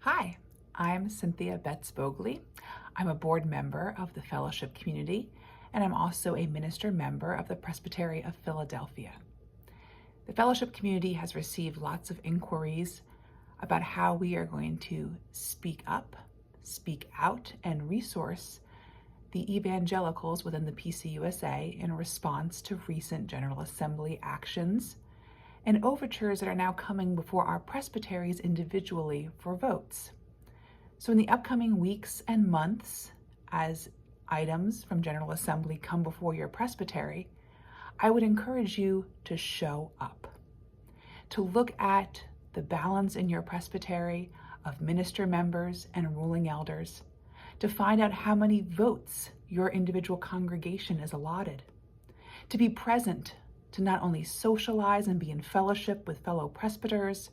Hi, I'm Cynthia Betz-Bogoly. I'm a board member of the fellowship community, and I'm also a minister member of the Presbyterian of Philadelphia. The fellowship community has received lots of inquiries about how we are going to speak up, speak out, and resource the evangelicals within the PCUSA in response to recent General Assembly actions and overtures that are now coming before our presbyteries individually for votes. So in the upcoming weeks and months, as items from General Assembly come before your presbytery, I would encourage you to show up, to look at the balance in your presbytery of minister members and ruling elders, to find out how many votes your individual congregation is allotted, to be present, to not only socialize and be in fellowship with fellow presbyters,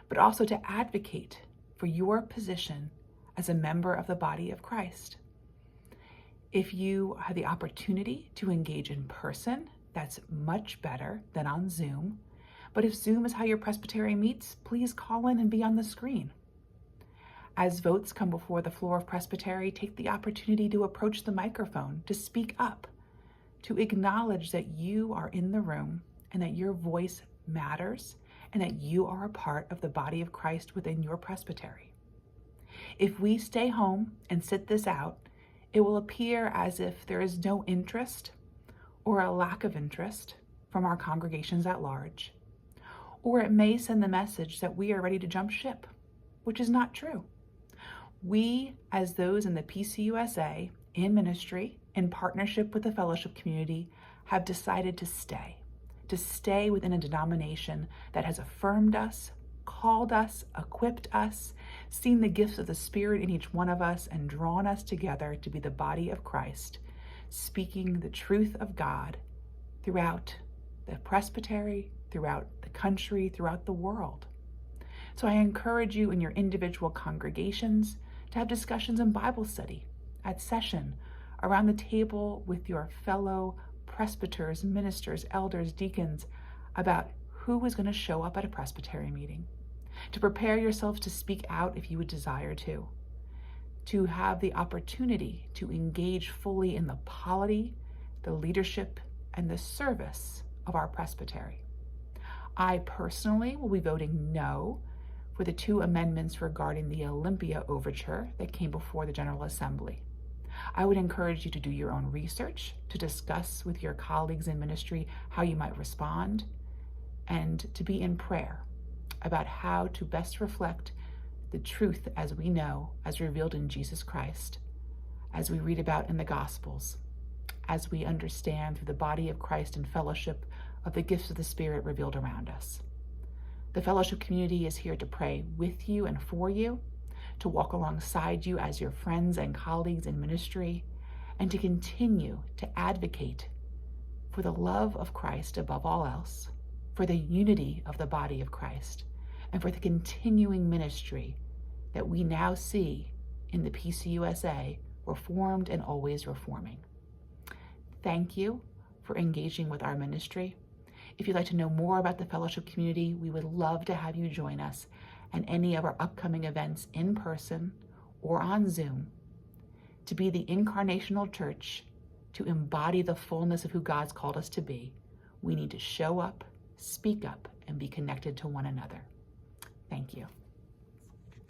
but also to advocate for your position as a member of the body of Christ. If you have the opportunity to engage in person, that's much better than on Zoom. But if Zoom is how your presbytery meets, please call in and be on the screen. As votes come before the floor of presbytery, take the opportunity to approach the microphone, to speak up, to acknowledge that you are in the room and that your voice matters and that you are a part of the body of Christ within your presbytery. If we stay home and sit this out, it will appear as if there is no interest or a lack of interest from our congregations at large, or it may send the message that we are ready to jump ship, which is not true. We, as those in the PCUSA, in ministry, in partnership with the fellowship community, have decided to stay within a denomination that has affirmed us, called us, equipped us, seen the gifts of the Spirit in each one of us, and drawn us together to be the body of Christ, speaking the truth of God throughout the presbytery, throughout the country, throughout the world. So I encourage you in your individual congregations to have discussions in Bible study, at session, around the table with your fellow presbyters, ministers, elders, deacons, about who is going to show up at a presbytery meeting, to prepare yourselves to speak out if you would desire to have the opportunity to engage fully in the polity, the leadership, and the service of our presbytery. I personally will be voting no for the 2 amendments regarding the Olympia overture that came before the General Assembly. I would encourage you to do your own research, to discuss with your colleagues in ministry how you might respond, and to be in prayer about how to best reflect the truth as we know, as revealed in Jesus Christ, as we read about in the Gospels, as we understand through the body of Christ and fellowship of the gifts of the Spirit revealed around us. The fellowship community is here to pray with you and for you, to walk alongside you as your friends and colleagues in ministry, and to continue to advocate for the love of Christ above all else, for the unity of the body of Christ, and for the continuing ministry that we now see in the PCUSA, reformed and always reforming. Thank you for engaging with our ministry. If you'd like to know more about the fellowship community, we would love to have you join us and any of our upcoming events in person or on Zoom. To be the incarnational church, to embody the fullness of who God's called us to be, we need to show up, speak up, and be connected to one another. Thank you.